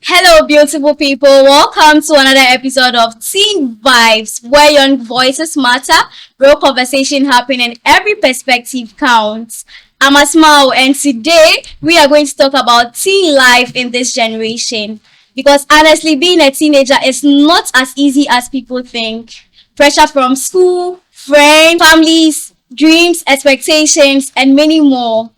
Hello, beautiful people. Welcome to another episode of Teen Vibes, where young voices matter, real conversation happen, and every perspective counts. I'm Asmile, and today we are going to talk about teen life in this generation. Because honestly, being a teenager is not as easy as people think. Pressure from school, friends, families, dreams, expectations, and many more.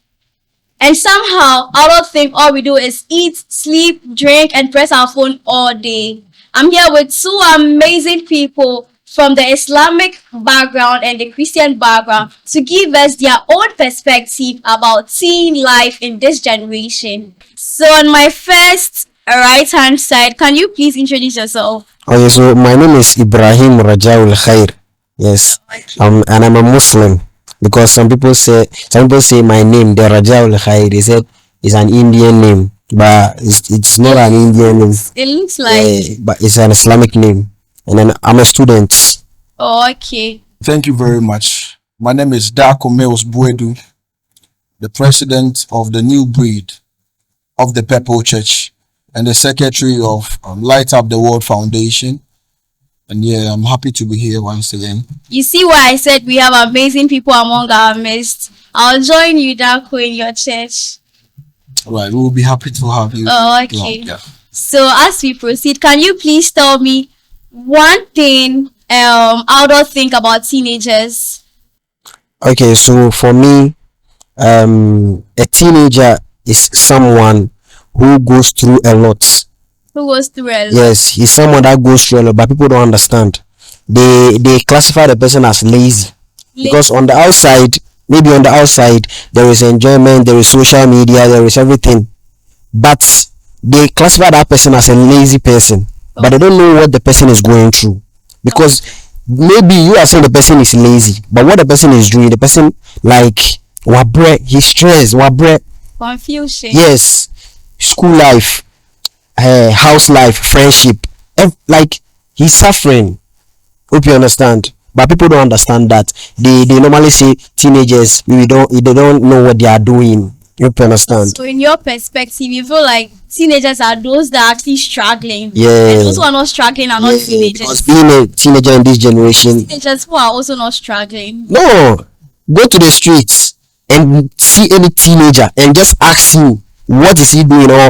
And somehow, I don't think all we do is eat, sleep, drink, and press our phone all day. I'm here with two amazing people from the Islamic background and the Christian background to give us their own perspective about teen life in this generation. So, on my first right hand side, can you please introduce yourself? Okay, so my name is Ibrahim Rajaul Khair. Yes, and I'm a Muslim because some people say my name, the Rajaul Khair, they said is an Indian name, but it's not an Indian name. It looks like. But it's an Islamic name, and then I'm a student. Oh, okay. Thank you very much. My name is Dako Meos Buedu, the president of the New Breed of the Purple Church and the secretary of Light Up the World Foundation. And yeah, I'm happy to be here once again. You see why I said we have amazing people among our midst. I'll join you, Dako, in your church. All right, we'll be happy to have you. Oh, okay. Yeah. So as we proceed, can you please tell me one thing I don't think about teenagers? Okay, so for me, a teenager is someone who goes through a lot. Who goes through a lot? Yes, he's someone that goes through a lot, but people don't understand. They classify the person as lazy because on the outside, there is enjoyment, there is social media, there is everything, but they classify that person as a lazy person, but they don't know what the person is going through because maybe you are saying the person is lazy, but what the person is doing, the person like he's stressed, Confusion. yes, school life, house life, friendship, like he's suffering. Hope you understand. But people don't understand that. They normally say teenagers they don't know what they are doing. You understand? So in your perspective, you feel like teenagers are those that are actually struggling. Yeah. And those who are not struggling are not teenagers. Because being a teenager in this generation, Teenagers who are also not struggling. no, go to the streets and see any teenager and just ask him what is he doing or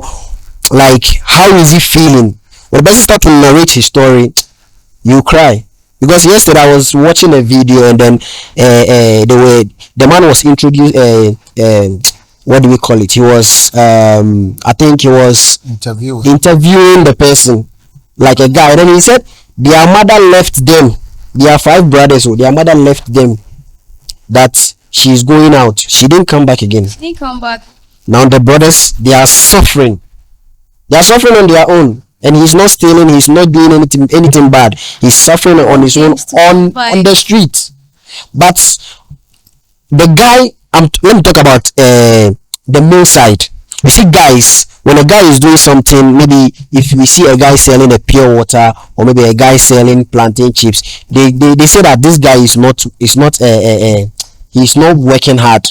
like how is he feeling. When the person start to narrate his story, you cry. Because yesterday I was watching a video and then the man was introduced. What do we call it? He was I think he was interviewing the person like a guy. And then he said their mother left them. There are 5 brothers, so their mother left them that she's going out. She didn't come back again. She didn't come back. Now the brothers, they are suffering. They are suffering on their own. And he's not stealing, he's not doing anything bad. He's suffering on his own on the street. But the guy, let me talk about the male side. You see, guys, when a guy is doing something, maybe if we see a guy selling a pure water or maybe a guy selling plantain chips, they say that this guy is not he's not working hard.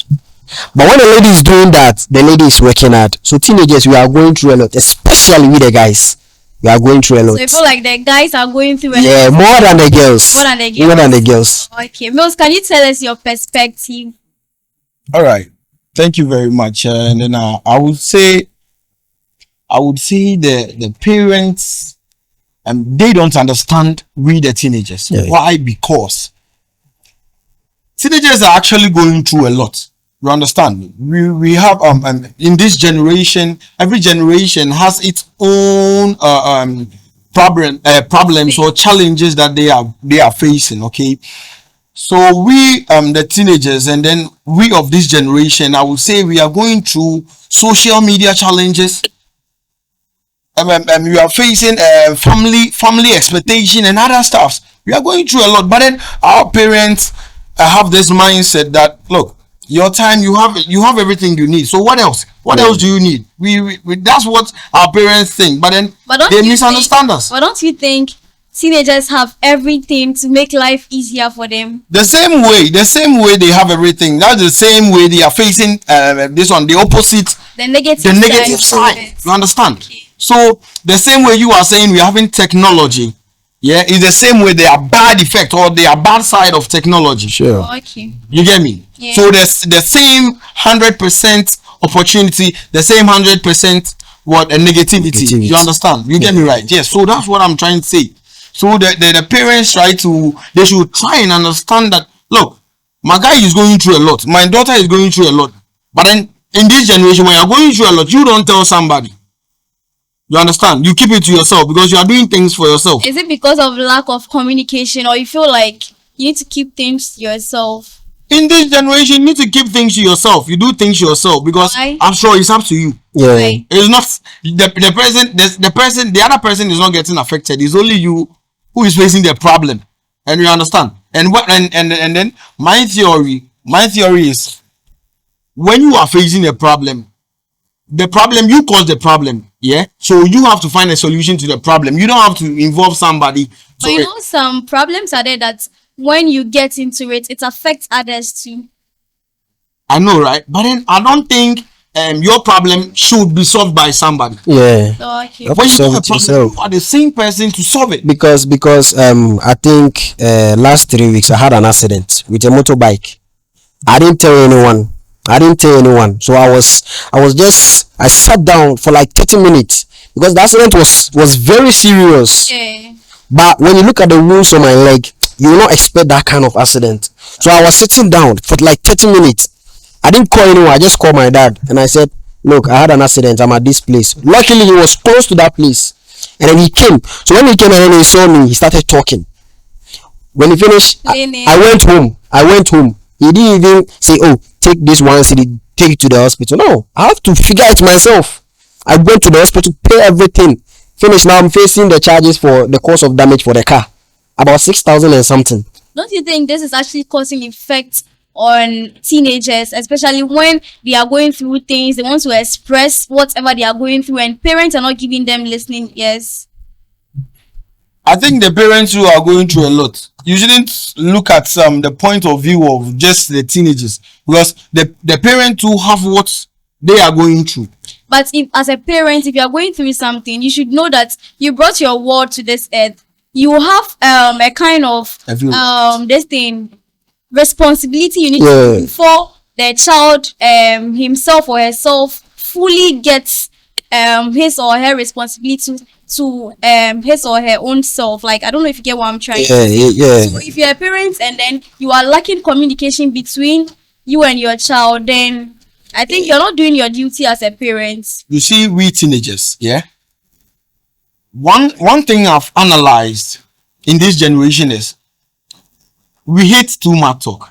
But when a lady is doing that, the lady is working hard. So teenagers, we are going through a lot, especially with the guys. We are going through a lot. So you feel like the guys are going through a lot. Yeah, more than the girls. More than the girls. Okay, Mills, can you tell us your perspective? All right. Thank you very much. And then I would say the parents they don't understand we the teenagers. Yeah. Why? Because teenagers are actually going through a lot. You understand? We have in this generation, every generation has its own problems or challenges that they are facing. Okay, so we the teenagers and then we of this generation, I would say we are going through social media challenges. We are facing family expectation and other stuffs. We are going through a lot, but then our parents have this mindset that look, your time, you have everything you need. So what else? What else do you need? We that's what our parents think. But then they misunderstand us. But don't you think teenagers have everything to make life easier for them? The same way they have everything. That's the same way they are facing this on the opposite, The negative side. You understand? Okay. So the same way you are saying we're having technology, yeah, is the same way there are bad effect or there are bad side of technology. Sure. Okay. You get me? Yeah. So there's the same 100% opportunity, the same 100% what a negativity. You understand? You get me right? Yes. So that's what I'm trying to say. So the parents they should try and understand that, look, my guy is going through a lot, my daughter is going through a lot, but then in this generation when you're going through a lot, you don't tell somebody. You understand? You keep it to yourself because you are doing things for yourself. Is it because of lack of communication, or you feel like you need to keep things to yourself? In this generation, you need to keep things to yourself. You do things yourself because Why? I'm sure it's up to you. Yeah. Why? It's not the other person is not getting affected. It's only you who is facing the problem. And you understand? And what and then my theory is, when you are facing a problem, you cause the problem, yeah? So you have to find a solution to the problem. You don't have to involve somebody. But you know, some problems are there that when you get into it, it affects others too. I know, right? But then I don't think your problem should be solved by somebody. Yeah. So, okay. You have When to you solve have a it problem, yourself. you are the same person to solve it. Because I think last 3 weeks I had an accident with a motorbike. I didn't tell anyone. So I sat down for like 30 minutes because the accident was very serious. Yeah. But when you look at the wounds on my leg, you will not expect that kind of accident. So I was sitting down for like 30 minutes. I didn't call anyone. I just called my dad and I said, look, I had an accident. I'm at this place. Luckily, he was close to that place. And then he came. So when he came and then he saw me, he started talking. When he finished, I went home. He didn't even say, oh, take this one city, take it to the hospital. No, I have to figure it myself. I went to the hospital, pay everything. Finish. Now I'm facing the charges for the cause of damage for the car. About 6,000 and something. Don't you think this is actually causing effects on teenagers, especially when they are going through things, they want to express whatever they are going through, and parents are not giving them listening ears? I think the parents who are going through a lot, you shouldn't look at the point of view of just the teenagers, because the parents who have what they are going through. But if, as a parent, if you are going through something, you should know that you brought your word to this earth. You have a kind of this thing, responsibility you need to do before the child himself or herself fully gets his or her responsibility to his or her own self. Like, I don't know if you get what I'm trying to say. So if you're a parent and then you are lacking communication between you and your child, then I think you're not doing your duty as a parent. You see, we teenagers, yeah. One thing I've analyzed in this generation is we hate too much talk.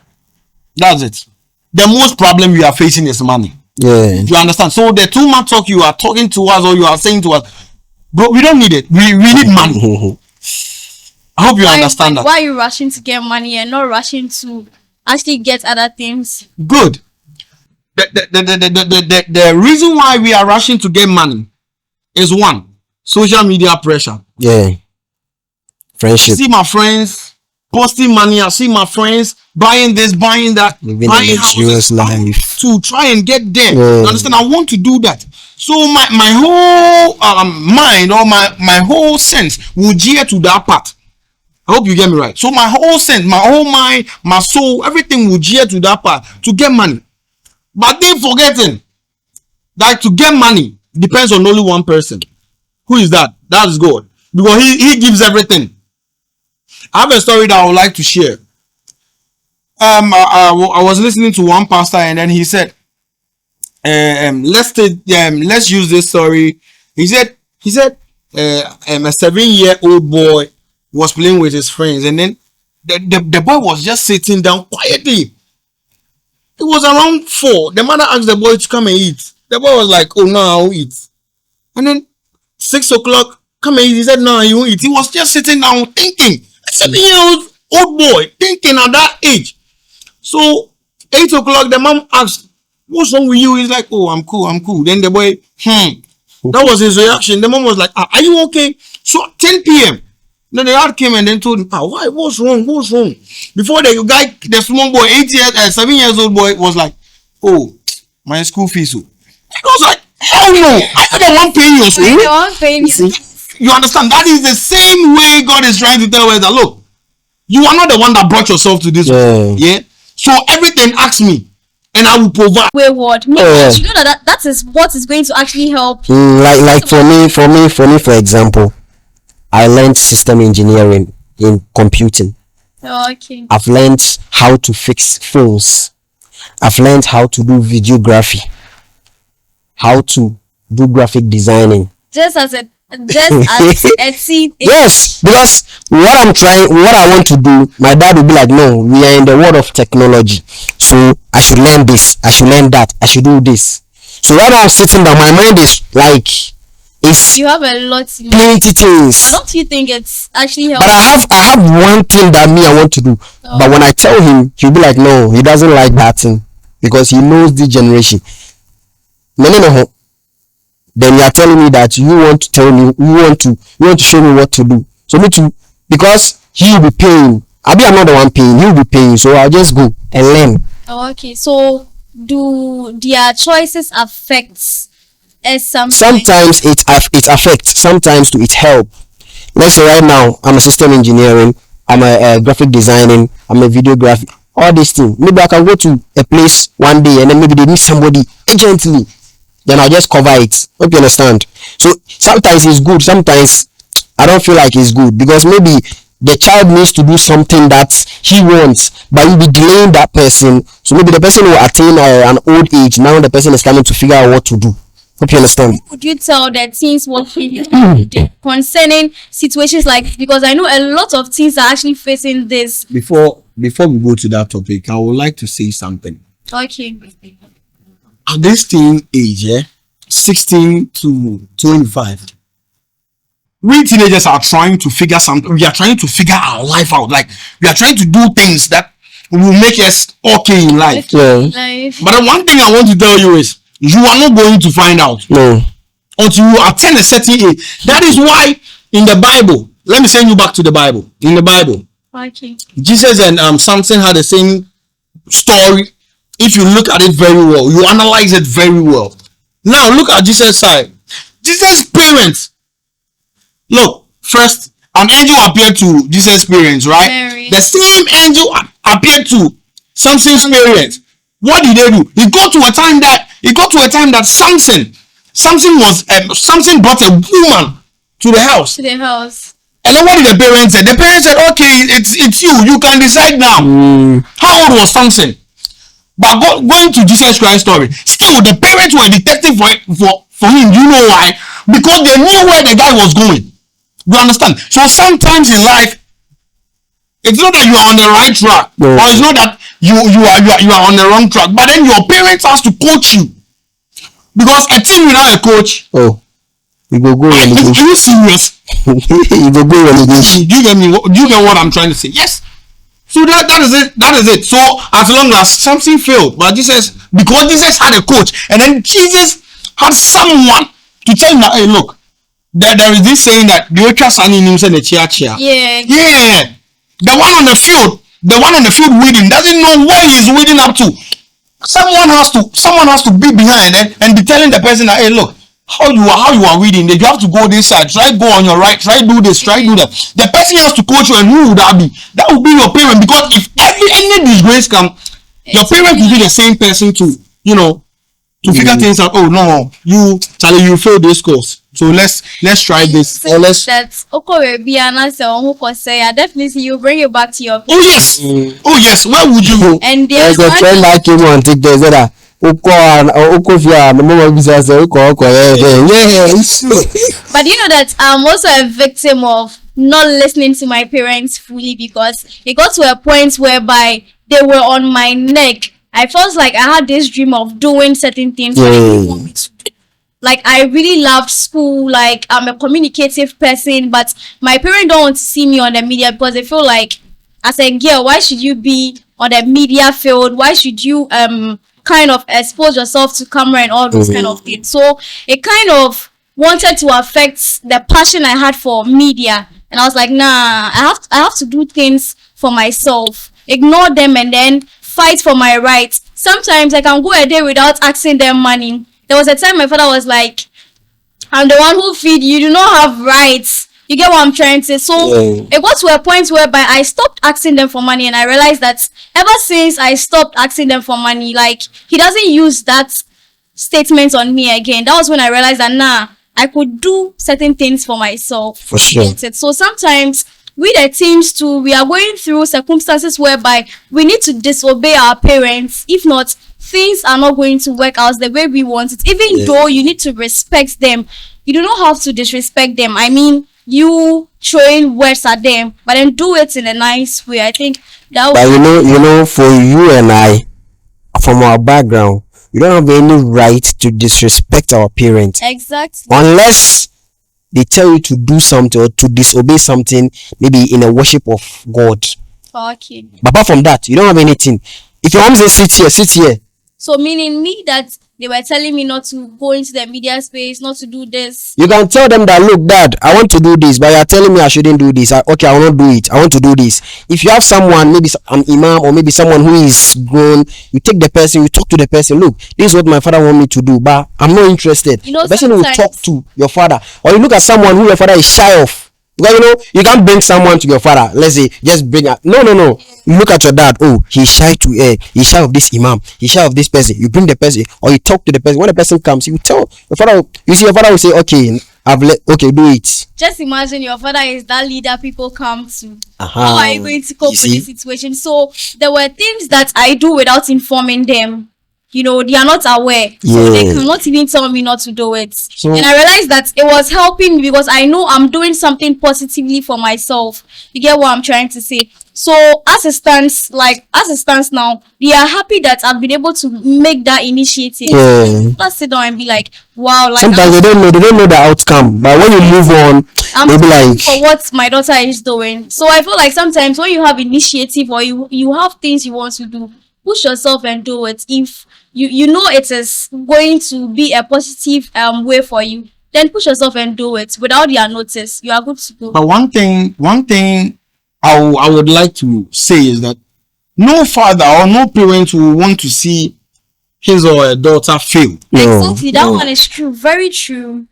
That's it. The most problem we are facing is money. Yeah. You understand? So the too much talk you are talking to us or you are saying to us, bro, we don't need it. We need money. I hope you understand that. Why are you rushing to get money and not rushing to actually get other things? Good. The reason why we are rushing to get money is, one, social media pressure. Yeah. Friendship. I see my friends posting money. I see my friends buying this, buying that, Living buying a luxurious life to try and get there. You understand? I want to do that. So my whole mind or my whole sense will gear to that part. I hope you get me right. So my whole sense, my whole mind, my soul, everything will gear to that part to get money. But they forgetting that to get money depends on only one person. Who is that? That is God. Because he gives everything. I have a story that I would like to share. I was listening to one pastor and then he said, let's use this story. He said a 7-year-old boy was playing with his friends and then the boy was just sitting down quietly. It was around 4. The mother asked the boy to come and eat. The boy was like, oh no, I'll eat. And then 6 o'clock, come and eat. He said, no, he won't eat. He was just sitting down thinking. A 7-year-old boy thinking at that age. So 8 o'clock, the mom asked, what's wrong with you? He's like, oh, I'm cool. Then the boy, that was his reaction. The mom was like, are you okay? So 10 p.m. Then the dad came and then told him, why? What's wrong? Before the small boy, 7 years old boy was like, oh, my school fees. He was like, Hell no. I am the one paying your You're the school. one paying You your see? You understand? That is the same way God is trying to tell us that look, you are not the one that brought yourself to this world. Yeah. Yeah. So everything, ask me, and I will provide. wayward. Me, Yeah. you know that is what is going to actually help. Like for example, I learned system engineering in computing. Okay. I've learned how to fix phones. I've learned how to do videography, how to do graphic designing. Just as a teen. Yes, because what I want to do, my dad will be like, no, we are in the world of technology, so I should learn this, I should learn that, I should do this. So right now I'm sitting down, my mind is like, it's You have a lot to learn. plenty things. Don't you think it's actually But helpful? I have one thing that me I want to do. Oh. But when I tell him, he'll be like, no, he doesn't like that thing because he knows the generation. No, no, no. Then you are telling me that you want to tell me, you want to show me what to do. So me too, because he will be paying. I'm not the one paying. He will be paying. So I'll just go and learn. Oh, okay. So do their choices affect us sometimes? Sometimes it affects. Sometimes it help. Let's say right now I'm a system engineering, I'm a graphic designing, I'm a videography, all these things. Maybe I can go to a place one day and then maybe they need somebody urgently, then I'll just cover it. Hope you understand. So sometimes it's good, sometimes I don't feel like it's good because maybe the child needs to do something that he wants, but you'll be delaying that person. So maybe the person will attain an old age. Now the person is coming to figure out what to do. Hope you understand. Would you tell the teens what you do concerning situations like, because I know a lot of teens are actually facing this. Before we go to that topic, I would like to say something. Okay. At this teen age, 16 to 25, we teenagers are trying to figure something. We are trying to figure our life out. Like we are trying to do things that will make us okay in life. Yeah. Life. But the one thing I want to tell you is you are not going to find out No. until you attain a certain age. That is why in the Bible, let me send you back to the Bible. In the Bible, Okay. Jesus and Samson had the same story. If you look at it very well, you analyze it very well. Now look at Jesus' side. Jesus' parents. Look, first an angel appeared to Jesus' parents, right? Mary. The same angel appeared to Samson's parents. What did they do? It got to a time that Samson brought a woman to the house. To the house. And then what did the parents say? The parents said, okay, it's you. You can decide now. How old was Samson? But going to Jesus Christ's story, still the parents were detecting for him. Do you know why? Because they knew where the guy was going. You understand? So sometimes in life, it's not that you are on the right track, No. or it's not that you are on the wrong track. But then your parents has to coach you, because a team without a coach, Oh, you go are relegation. you serious? You go relegation. Do you get me? Do you get what I'm trying to say? Yes. So that is it. That is it. So as long as something failed, but because Jesus had a coach, and then Jesus had someone to tell him that, hey, look, there is this saying that the son in him said the chia. Yeah. Yeah. The one on the field weeding doesn't know where he's weeding up to. Someone has to be behind and be telling the person that, hey, look, how you are reading, you have to go this side, try go on your right, try do this, try do that. The person has to coach you, and who would that be? That would be your parent, because if any disgrace come, your parent will be the same person to figure things out. Oh no, Charlie, you failed this course, so let's try this. Or let's. That's okay. Be an answer on who could say. Definitely, you bring it back to your. Oh yes, oh yes. Where would you? And There's there's a friend one. that came on TikTok said that Okofia, my mom was say yeah. But you know that I'm also a victim of not listening to my parents fully, because it got to a point whereby they were on my neck. I felt like I had this dream of doing certain things. Yeah. Like I really loved school. Like I'm a communicative person, but my parents don't want to see me on the media because they feel like, as a girl, why should you be on the media field? Why should you kind of expose yourself to camera and all those kind of things? So it kind of wanted to affect the passion I had for media, and I was like, nah, I have to do things for myself, ignore them, and then fight for my rights. Sometimes I can go a day without asking them money. there was a time my father was like, I'm the one who feed you. You do not have rights. You get what I'm trying to say? So it got to a point whereby I stopped asking them for money, and I realized that ever since I stopped asking them for money, like, he doesn't use that statement on me again. That was when I realized that I could do certain things for myself. For sure. So sometimes we the teens too, we are going through circumstances whereby we need to disobey our parents. If not, things are not going to work out the way we want it. Even though you need to respect them, you do not have to disrespect them. I mean, you throwing words at them, but then do it in a nice way. I think that. But you know, for you and I, from our background, we don't have any right to disrespect our parents. Exactly. Unless they tell you to do something or to disobey something, maybe in a worship of God. Okay. But apart from that, you don't have anything. If your mom says sit here, sit here. So meaning me that they were telling me not to go into the media space, not to do this. You can tell them that, look, Dad, I want to do this, but you're telling me I shouldn't do this. Okay, I will not do it. I want to do this. If you have someone, maybe an imam or maybe someone who is grown, you take the person, you talk to the person. Look, this is what my father want me to do, but I'm not interested. You know, the person will talk to your father, or you look at someone who your father is shy of. Because you know, you can't bring someone to your father. Let's say, just bring her. No. You look at your dad. Oh, he's shy to he's shy of this imam. He's shy of this person. You bring the person, or you talk to the person. When the person comes, you tell your father. You see, your father will say, "Okay, okay, do it." Just imagine your father is that leader people come to. Uh-huh. How are you going to cope with the situation? So there were things that I do without informing them. You know, they are not aware. So they cannot even tell me not to do it. So, and I realized that it was helping me because I know I'm doing something positively for myself. You get what I'm trying to say? So as it stands now, they are happy that I've been able to make that initiative. Let's sit down and be like, wow. Like, sometimes they don't know the outcome. But when you move on, they'll be like, for what my daughter is doing. So I feel like sometimes when you have initiative or you have things you want to do, push yourself and do it. If you know it is going to be a positive way for you, then push yourself and do it without their notice. You are good to go. But one thing I would like to say is that no father or no parent will want to see his or her daughter fail. Exactly, that one is true, very true.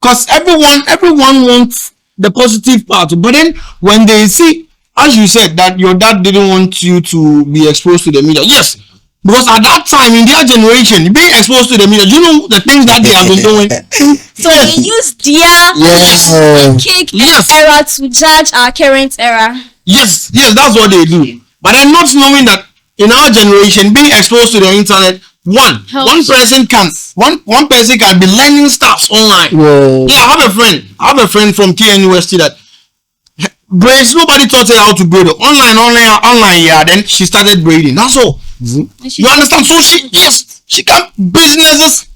Because everyone wants the positive part, but then when they see, as you said, that your dad didn't want you to be exposed to the media. Yes, because at that time in their generation, being exposed to the media, you know the things that they have been doing. So they use their cake era to judge our current era. Yes, that's what they do. But I'm not knowing that in our generation, being exposed to the internet, one person can be learning stuff online. I have a friend from TN University that braids. Nobody taught her how to braid. Online. Yeah. Then she started braiding. That's all. You understand? So she got businesses.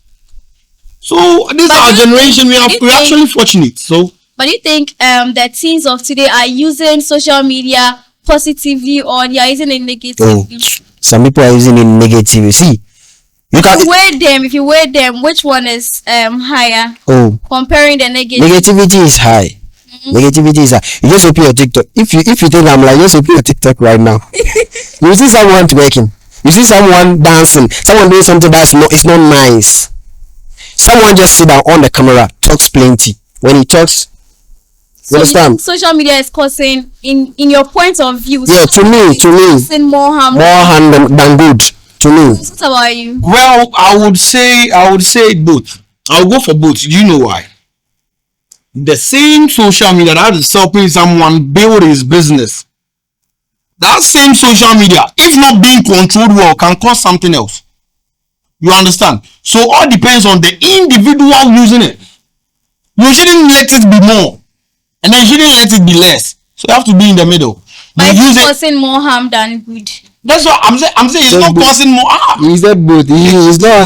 So this is our generation. We are actually fortunate. So. But do you think the teens of today are using social media positively or they are using it negatively? Some people are using it negatively. See, if you weigh them, which one is higher? Comparing the negativity is high. Negativity is high. You just open your TikTok. If you think I'm like, just open your TikTok right now. You see someone twerking. You see someone dancing. Someone doing something that's it's not nice. Someone just sit down on the camera, talks plenty. When he talks, you understand? Social media is causing, in your point of view. Yeah, to me, causing more harm than good. To me. What about you? Well, I would say both. I'll go for both. Do you know why? The same social media that is helping someone build his business, that same social media, if not being controlled well, can cause something else. You understand? So all depends on the individual using it. You shouldn't let it be more, and then you shouldn't let it be less. So you have to be in the middle. But it's causing more harm than good. That's what I'm saying. It's not causing more harm. He said both. He's not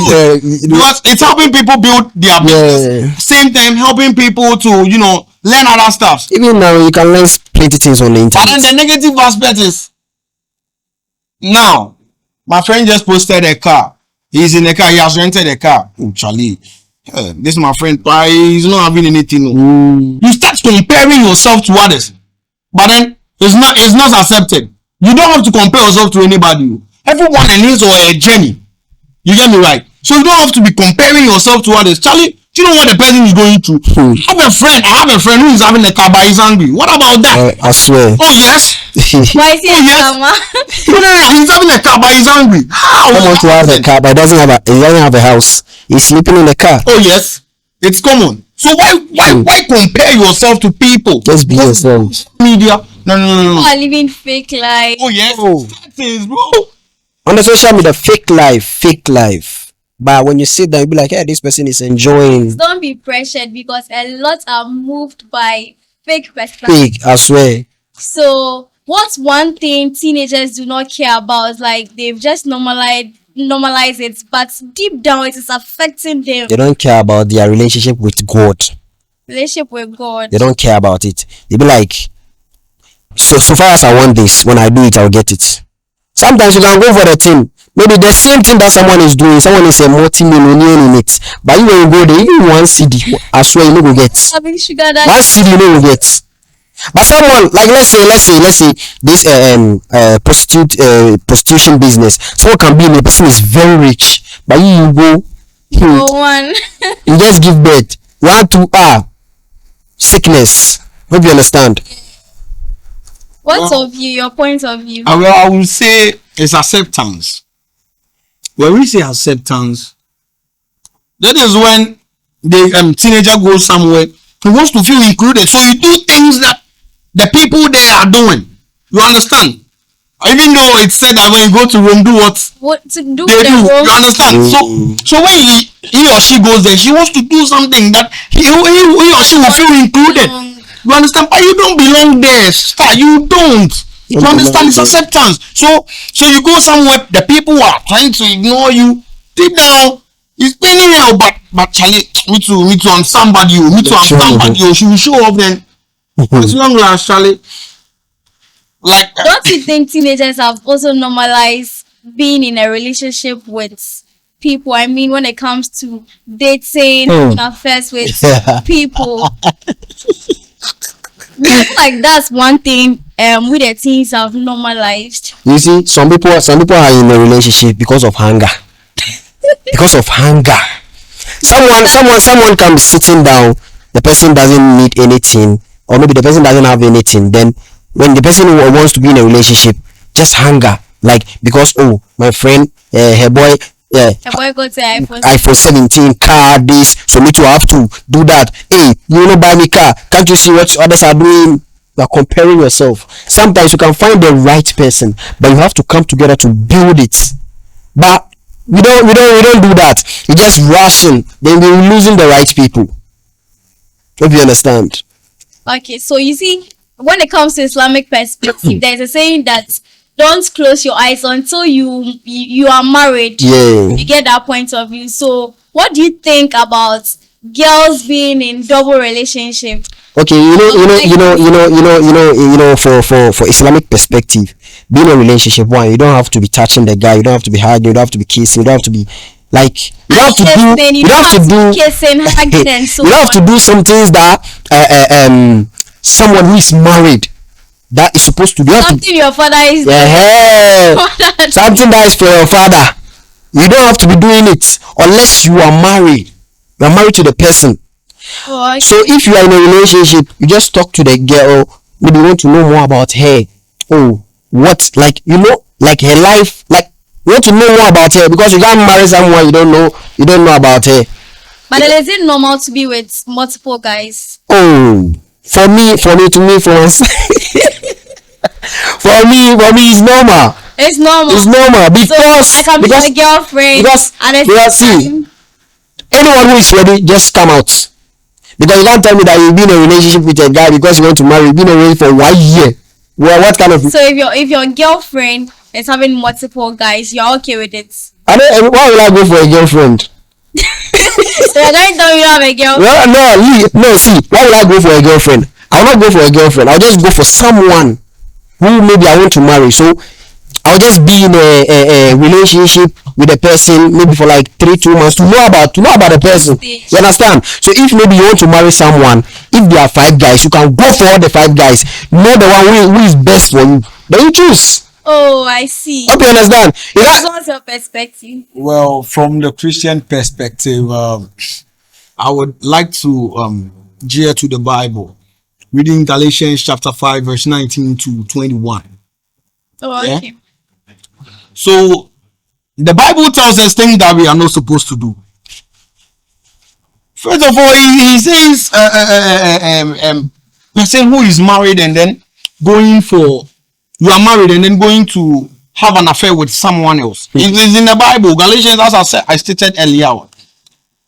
because it's helping people build their business. Same time helping people to learn other stuff. Even now you can learn plenty things on the internet. But then the negative aspect is now my friend just posted a car. He's in a car. He has rented a car. Oh, Charlie, this is my friend. He's not having anything. You start comparing yourself to others, but then it's not accepted. You don't have to compare yourself to anybody. Everyone and his or her journey. You get me right? So you don't have to be comparing yourself to others. Charlie, do you know what the person is going through? I have a friend who is having a car but he's angry. What about that? I swear. Oh yes. Why is he Oh, yes. No, he's having a car but he's angry. How? Someone to have a car but he doesn't have a house. He's sleeping in the car. Oh yes, it's common. So why compare yourself to people? Just be yourself. Media. No. You are living fake life. Oh yes. Oh. Things, bro. On the social media, fake life. But when you sit down, you be like, hey, this person is enjoying. Don't be pressured because a lot are moved by fake perspective. Fake, I swear. So what's one thing teenagers do not care about? Like they've just normalized it, but deep down it is affecting them. They don't care about their relationship with God. Relationship with God. They don't care about it. They be like, so far as I want this, when I do it, I'll get it. Sometimes you can go for the thing. Maybe the same thing that someone is doing, someone is a multi-millionaire in it. But you when you go there, even one CD, I swear you no go get. Having sugar daddy. One CD you no go get. But someone like let's say this prostitution business. Someone can be in, the person is very rich, but you go One. you just give birth. 1 2 sickness. Hope you understand. What's of you? Your point of view? I will say it's acceptance. When we say acceptance, that is when the teenager goes somewhere, he wants to feel included. So you do things that the people there are doing. You understand? Even though it's said that when you go to Rome, do What to do? they do. The You understand? So when he or she goes there, she wants to do something that he or she will feel included. You understand? But you don't belong there, star. You don't. You understand? It's acceptance. So you go somewhere, the people are trying to ignore you. Deep down, it's paining you. But Charlie, me too. I'm somebody. Me too. I'm somebody. She will show up then. As long as Charlie, like. Don't you think teenagers have also normalized being in a relationship with people? I mean, when it comes to dating, affairs with people. Like that's one thing we the teens have normalized. You see, some people are in a relationship because of hunger. Because of hunger. Someone can be sitting down, the person doesn't need anything, or maybe the person doesn't have anything. Then when the person wants to be in a relationship, just hunger. Like because my friend, her boy. Yeah, A boy go to iPhone 17 car this, so me too have to do that. Hey, you know, buy me car. Can't you see what others are doing? You are comparing yourself. Sometimes you can find the right person, but you have to come together to build it. But we don't do that. We just rushing, then we're losing the right people. Hope you understand. Okay, so you see, when it comes to Islamic perspective, there's a saying that don't close your eyes until you are married. Yeah. You get that point of view. So what do you think about girls being in double relationship? Okay, for Islamic perspective, being in a relationship, one, you don't have to be touching the guy, you don't have to be hugging, you don't have to be kissing, you don't have to be like you don't have to do kissing, hugging, and so you don't have to do some things that someone who is married that is supposed to do. Something your father is doing. Something that is for your father. You don't have to be doing it unless you are married. You are married to the person. Oh, okay. So if you are in a relationship, you just talk to the girl. Maybe you want to know more about her. What, like, like her life, like you want to know more about her because you can't marry someone you don't know about her. But is it normal to be with multiple guys? For me, for once. for me, it's normal. It's normal. It's normal because so I can be my girlfriend. Because see, anyone who is ready, just come out. Because you can't tell me that you've been in a relationship with a guy because you want to marry. You've been away for 1 year. Well, what kind of? So if your girlfriend is having multiple guys, you're okay with it? Why will I go for a girlfriend? So you're going to tell me you don't have a girlfriend? No. See, why will I go for a girlfriend? I will not go for a girlfriend. I'll just go for someone who maybe I want to marry. So I'll just be in a relationship with a person maybe for like 2 months to know about the person. You understand? So if maybe you want to marry someone, if there are 5 guys, you can go for all the 5 guys. Know the one who is best for you. Then you choose. Oh, I see. Hope you understand. You So got, what's your perspective? Well, from the Christian perspective, I would like to gear to the Bible, reading Galatians chapter 5, verse 19 to 21. Oh, Yeah. okay. So the Bible tells us things that we are not supposed to do. First of all, he says person who is married and then going for, you are married and then going to have an affair with someone else. It is in the Bible. Galatians, as I stated earlier,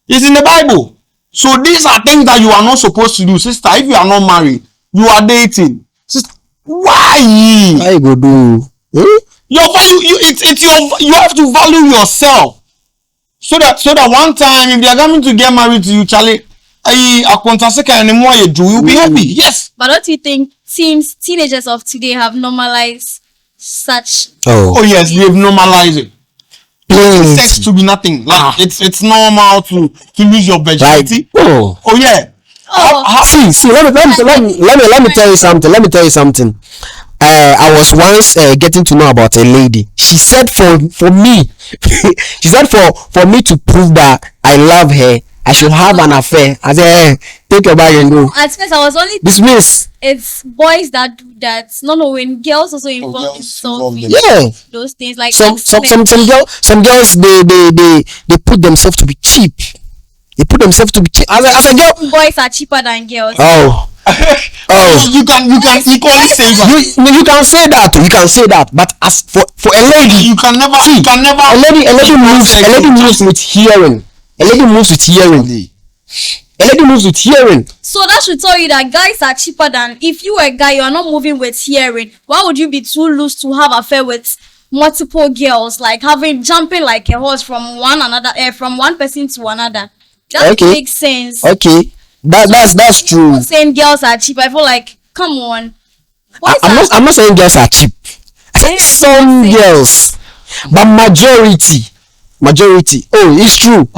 it's in the Bible. So these are things that you are not supposed to do, sister. If you are not married, you are dating, sister. Why? how you go do? Your value, it's your, you have to value yourself. So that one time if they are coming to get married to you, Charlie, you'll be happy. Yes. But don't you think teenagers of today have normalized such? Oh yes, they've normalized it. Sex Please. to be nothing. Like it's normal to lose your Like, virginity. oh. Oh yeah. Oh, See, let me tell you something. Let me tell you something. I was once getting to know about a lady. She said for me, she said for me to prove that I love her, I should have an affair. I said, take your bag and go. at first I was only Dismiss. it's boys that do that. No, when girls also involved in girls some involved in Yeah. those things like Some X-Men. girls they put themselves to be cheap. They put themselves to be cheap. As a girl. Boys are cheaper than girls. Oh. Oh. You can equally say that. You can say that. You can say that. But as for a lady, You can never. a lady moves with hearing. A lady moves with hearing. A lady moves with hearing. So that should tell you that guys are cheaper than, if you were a guy, you are not moving with hearing. Why would you be too loose to have affair with multiple girls, like jumping like a horse from one person to another? That Okay. makes sense. Okay, that's true. Saying girls are cheap, I feel like, come on. Boys I'm not saying girls are cheap. I said some girls, but majority. Oh, it's true.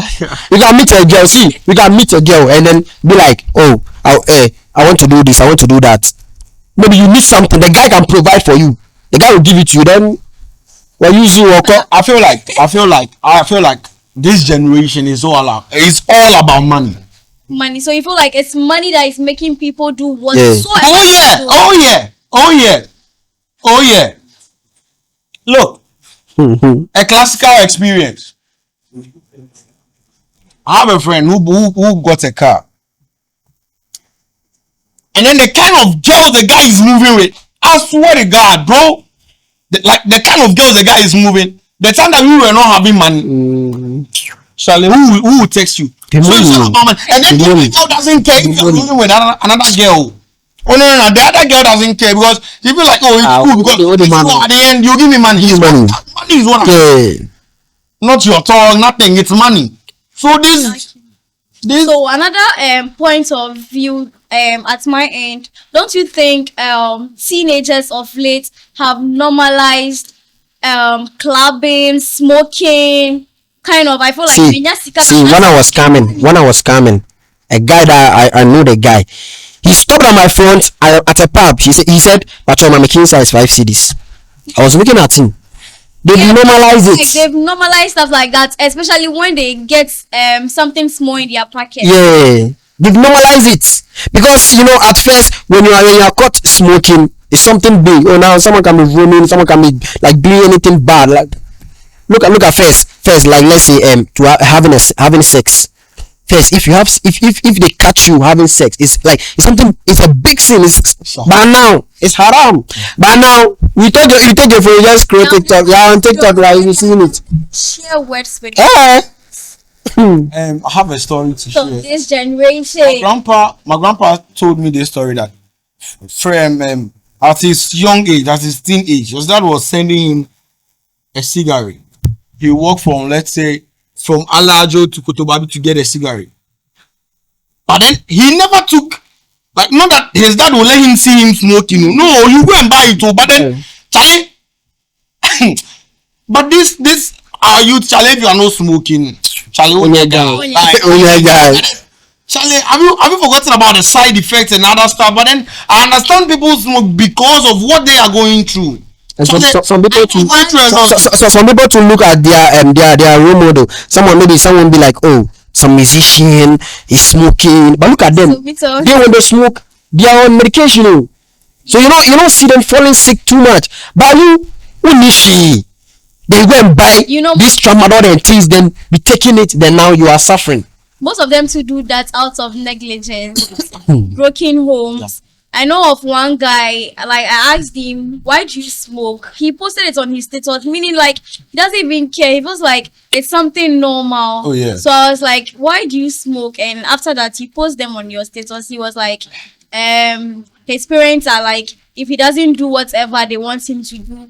You can meet a girl. See, you can meet a girl and then be like, oh, I want to do this. I want to do that. Maybe you need something. The guy can provide for you. The guy will give it to you. Then, well, use you or call. I feel like this generation is all about money. money. So you feel like it's money that is making people do what Yeah. so Oh yeah. Look, a classical experience. I have a friend who got a car, and then the kind of girls the guy is moving with, I swear to God, bro, the kind of girls the guy is moving. The time that we were not having money, Charlie, who will text you? So it's all about money. And then the girl doesn't care if you're moving with another girl. Oh no, the other girl doesn't care because you feel like, oh, it's cool because at the end you give me money. Money. Money is what I'm, Okay. not your talk, nothing. It's money. So this So another point of view at my end, don't you think teenagers of late have normalized clubbing, smoking, kind of? I feel like See, when I was coming, a guy that I knew the guy, he stopped at my front at a pub. He said, "Patrol, my making size 5 CDs." I was looking at him. They've normalized like it. they've normalized stuff like that, especially when they get something small in their pocket. Yeah, they've normalized it because at first when you are caught smoking, it's something big. Oh, now someone can be roaming, someone can be like doing anything bad. Like look at first like let's say having sex. First, if they catch you having sex, it's a big sin. But now it's haram. But now you take your phone, just create TikTok. Yeah, on TikTok, right? You seen it. Share words with Yeah. I have a story to so share. this generation. My grandpa told me this story that from at his young age, at his teen age, his dad was sending him a cigarette. He walked from, let's say, from Alajo to Kotobabi to get a cigarette. But then he never took, like, not that his dad will let him see him smoking. No, you go and buy it too. But then, Charlie, but this our youth, Charlie, if you are not smoking, Charlie, Oh my God. Charlie, have you forgotten about the side effects and other stuff? But then I understand people smoke because of what they are going through. And some people to some people to look at their role model. Someone be like, oh, some musician is smoking, but look at them. They when they smoke, they are on medication. Oh. So you don't see them falling sick too much. But you, she, they go and buy this tramadol and things, then be taking it. Then now you are suffering. Most of them to do that out of negligence, broken homes. I know of one guy, like I asked him, why do you smoke? He posted it on his status, meaning like he doesn't even care. He was like, it's something normal. Oh yeah. So I was like, why do you smoke? And after that, you post them on your status. He was like, his parents are like, if he doesn't do whatever they want him to do,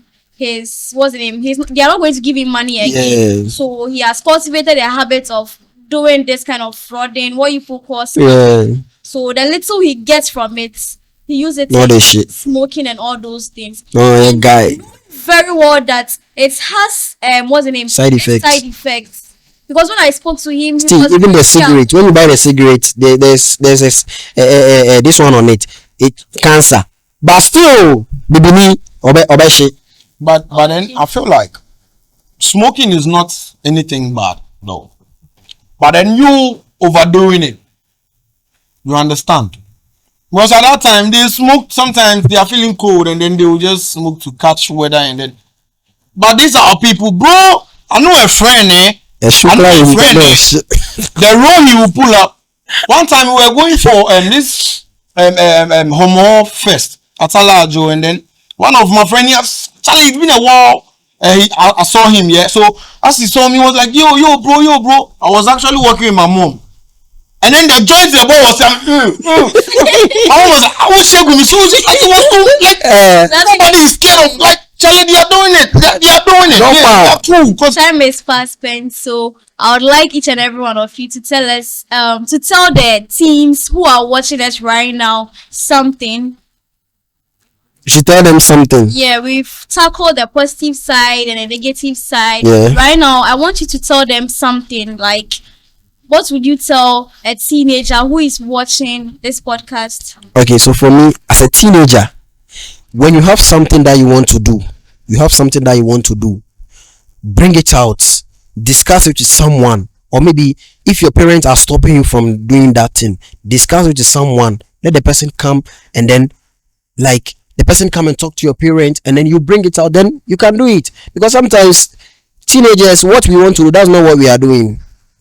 what's the name? They are not going to give him money again. Yes. So he has cultivated a habit of doing this kind of frauding, what you focus. Yeah. So the little he gets from it, he uses it All to this shit. smoking and all those things. Oh, yeah, guy. Very well that it has what's the name? Side effects. Side effects. Because when I spoke to him, he Still, was even the like, cigarette. When you buy the cigarette, there's this one on it. It cancer. But still, the obeshi. But then I feel like smoking is not anything bad though. But then you overdoing it. You understand? Because at that time they smoke, sometimes they are feeling cold and then they will just smoke to catch weather and then. But these are our people, bro. I know a friend, I know a friend, the role he will pull up. One time we were going for this homo fest at Alajo, and then one of my friends, Charlie, it's been a while. I saw him, yeah. So as he saw me, he was like, yo, bro. I was actually working with my mom. And then the joint the boy was I was like, I was shaking. So like he was like nobody is scared of like Charlie, they are doing it. They are doing it. Yeah, true. Because time is fast spent, so I would like each and every one of you to tell us, to tell the teens who are watching us right now something. You should tell them something. Yeah, we've tackled the positive side and the negative side. Yeah. Right now, I want you to tell them something. Like, what would you tell a teenager who is watching this podcast? Okay, so for me, as a teenager, when you have something that you want to do, bring it out, discuss it with someone, or maybe if your parents are stopping you from doing that thing, discuss it with someone. Let the person come and then, like, the person come and talk to your parents, and then you bring it out. Then you can do it, because sometimes teenagers, what we want to do, that's not what we are doing.